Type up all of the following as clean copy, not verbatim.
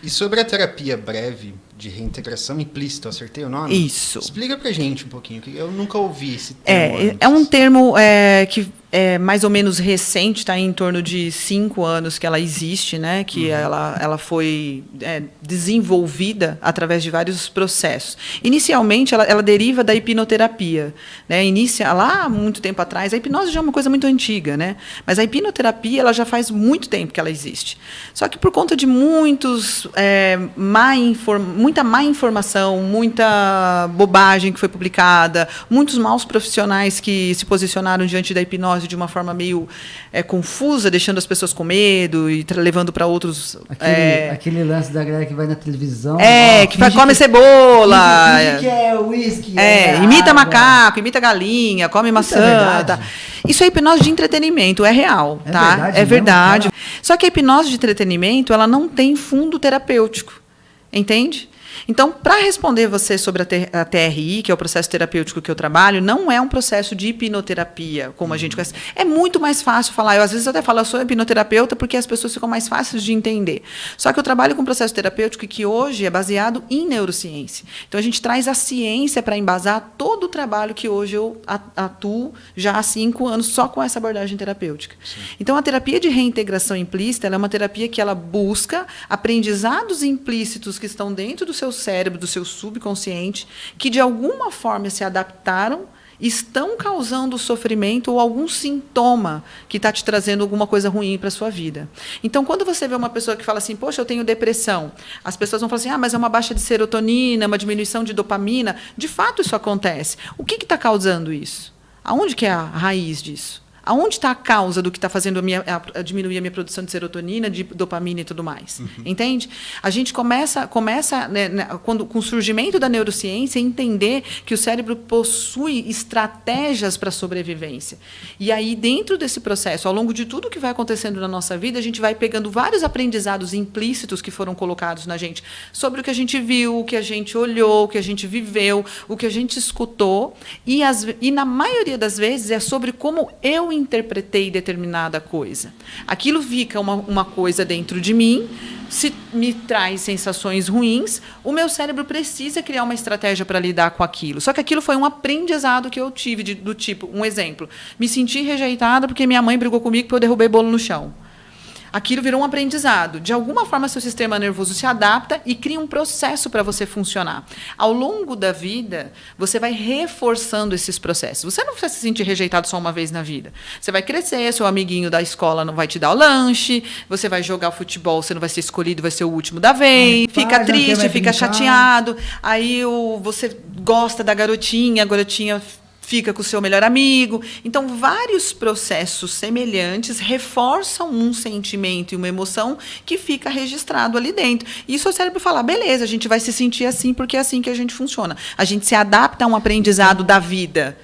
E sobre a terapia breve de reintegração implícita, eu acertei o nome? Isso. Explica pra gente um pouquinho, que eu nunca ouvi esse termo antes. É um termo que é mais ou menos recente, está em torno de 5 anos que ela existe, né? Que ela foi desenvolvida através de vários processos. Inicialmente, ela deriva da hipnoterapia, né? Lá há muito tempo atrás, a hipnose já é uma coisa muito antiga, né? Mas a hipnoterapia ela já faz muito tempo que ela existe. Só que por conta de muita má informação, muita bobagem que foi publicada, muitos maus profissionais que se posicionaram diante da hipnose de uma forma meio confusa, deixando as pessoas com medo e levando para outros... Aquele lance da galera que vai na televisão... que come cebola... Finge que é uísque... imita macaco, imita galinha, come maçã... Isso é hipnose de entretenimento, é real. É verdade. Só que a hipnose de entretenimento ela não tem fundo terapêutico. Entende? Então, para responder você sobre a TRI, que é o processo terapêutico que eu trabalho, não é um processo de hipnoterapia, como a gente conhece. É muito mais fácil falar. Eu, às vezes, até falo, eu sou hipnoterapeuta porque as pessoas ficam mais fáceis de entender. Só que eu trabalho com um processo terapêutico que hoje é baseado em neurociência. Então, a gente traz a ciência para embasar todo o trabalho que hoje eu atuo já há 5 anos só com essa abordagem terapêutica. Sim. Então, a terapia de reintegração implícita ela é uma terapia que ela busca aprendizados implícitos que estão dentro do seu cérebro, do seu subconsciente, que de alguma forma se adaptaram, estão causando sofrimento ou algum sintoma que está te trazendo alguma coisa ruim para a sua vida. Então, quando você vê uma pessoa que fala assim, poxa, eu tenho depressão, as pessoas vão falar assim, mas é uma baixa de serotonina, uma diminuição de dopamina. De fato, isso acontece. O que está causando isso? Aonde que é a raiz disso? Aonde está a causa do que está fazendo a diminuir a minha produção de serotonina, de dopamina e tudo mais? Entende? A gente começa com o surgimento da neurociência, a entender que o cérebro possui estratégias para a sobrevivência. E aí, dentro desse processo, ao longo de tudo que vai acontecendo na nossa vida, a gente vai pegando vários aprendizados implícitos que foram colocados na gente sobre o que a gente viu, o que a gente olhou, o que a gente viveu, o que a gente escutou. E na maioria das vezes, é sobre como eu interpretei determinada coisa. Aquilo fica uma coisa dentro de mim, se me traz sensações ruins, o meu cérebro precisa criar uma estratégia para lidar com aquilo. Só que aquilo foi um aprendizado que eu tive, do tipo, um exemplo, me senti rejeitada porque minha mãe brigou comigo porque eu derrubei bolo no chão. Aquilo virou um aprendizado. De alguma forma, seu sistema nervoso se adapta e cria um processo para você funcionar. Ao longo da vida, você vai reforçando esses processos. Você não vai se sentir rejeitado só uma vez na vida. Você vai crescer, seu amiguinho da escola não vai te dar o lanche, você vai jogar futebol, você não vai ser escolhido, vai ser o último da vez, fica triste, fica chateado, aí você gosta da garotinha, a garotinha fica com o seu melhor amigo. Então, vários processos semelhantes reforçam um sentimento e uma emoção que fica registrado ali dentro. E o seu cérebro fala, beleza, a gente vai se sentir assim porque é assim que a gente funciona. A gente se adapta a um aprendizado da vida.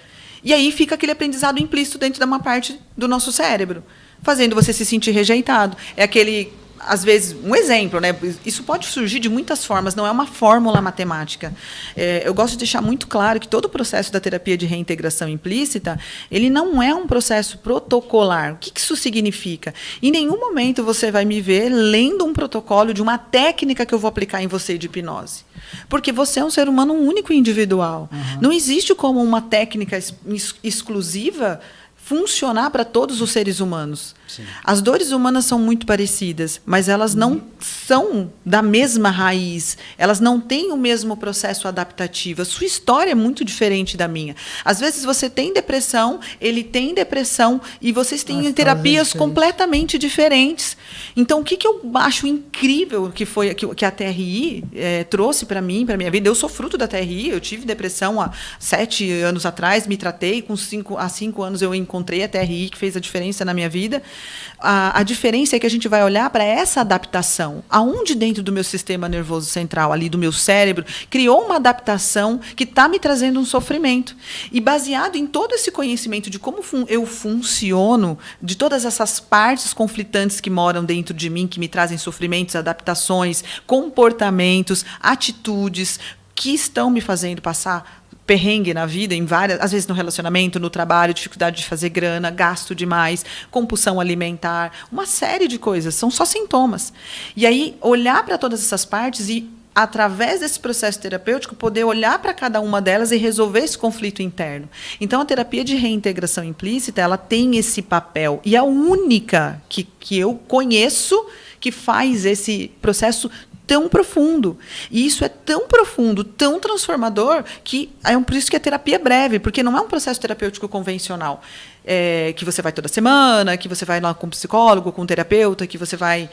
E aí fica aquele aprendizado implícito dentro de uma parte do nosso cérebro, fazendo você se sentir rejeitado. É aquele... Às vezes, um exemplo, né? Isso pode surgir de muitas formas, não é uma fórmula matemática. Eu gosto de deixar muito claro que todo o processo da terapia de reintegração implícita, ele não é um processo protocolar. O que isso significa? Em nenhum momento você vai me ver lendo um protocolo de uma técnica que eu vou aplicar em você de hipnose. Porque você é um ser humano único e individual. Não existe como uma técnica exclusiva funcionar para todos os seres humanos. Sim. As dores humanas são muito parecidas, mas elas não são da mesma raiz, elas não têm o mesmo processo adaptativo. A sua história é muito diferente da minha. Às vezes você tem depressão, ele tem depressão, e vocês têm terapias completamente diferentes. Então, o que eu acho incrível que a TRI trouxe para mim, para a minha vida, eu sou fruto da TRI, eu tive depressão há 7 anos atrás, me tratei, há 5 anos eu encontrei a TRI, que fez a diferença na minha vida. A diferença é que a gente vai olhar para essa adaptação. Aonde dentro do meu sistema nervoso central, ali do meu cérebro, criou uma adaptação que está me trazendo um sofrimento. E baseado em todo esse conhecimento de como eu funciono, de todas essas partes conflitantes que moram dentro de mim, que me trazem sofrimentos, adaptações, comportamentos, atitudes, que estão me fazendo passar perrengue na vida, em várias, às vezes no relacionamento, no trabalho, dificuldade de fazer grana, gasto demais, compulsão alimentar, uma série de coisas, são só sintomas. E aí, olhar para todas essas partes e, através desse processo terapêutico, poder olhar para cada uma delas e resolver esse conflito interno. Então, a terapia de reintegração implícita, ela tem esse papel. E a única que eu conheço que faz esse processo tão profundo. E isso é tão profundo, tão transformador, que é por isso que a terapia é breve, porque não é um processo terapêutico convencional. Que você vai toda semana, que você vai lá com um psicólogo, com um terapeuta, que você vai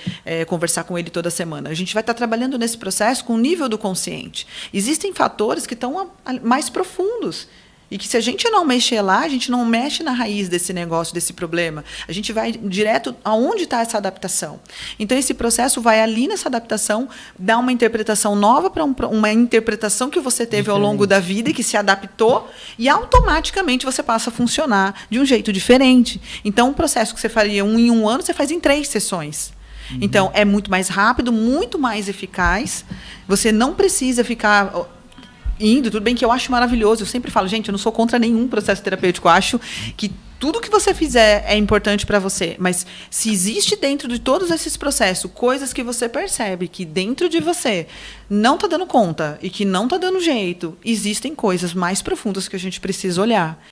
conversar com ele toda semana. A gente vai estar trabalhando nesse processo com o nível do consciente. Existem fatores que estão mais profundos. E que se a gente não mexer lá, a gente não mexe na raiz desse negócio, desse problema. A gente vai direto aonde está essa adaptação. Então, esse processo vai ali nessa adaptação, dar uma interpretação nova para uma interpretação que você teve ao longo da vida e que se adaptou, e automaticamente você passa a funcionar de um jeito diferente. Então, um processo que você faria em um ano, você faz em 3 sessões. Então, é muito mais rápido, muito mais eficaz. Você não precisa ficar indo, tudo bem que eu acho maravilhoso, eu sempre falo, gente, eu não sou contra nenhum processo terapêutico, eu acho que tudo que você fizer é importante para você, mas se existe dentro de todos esses processos coisas que você percebe que dentro de você não está dando conta e que não está dando jeito, existem coisas mais profundas que a gente precisa olhar.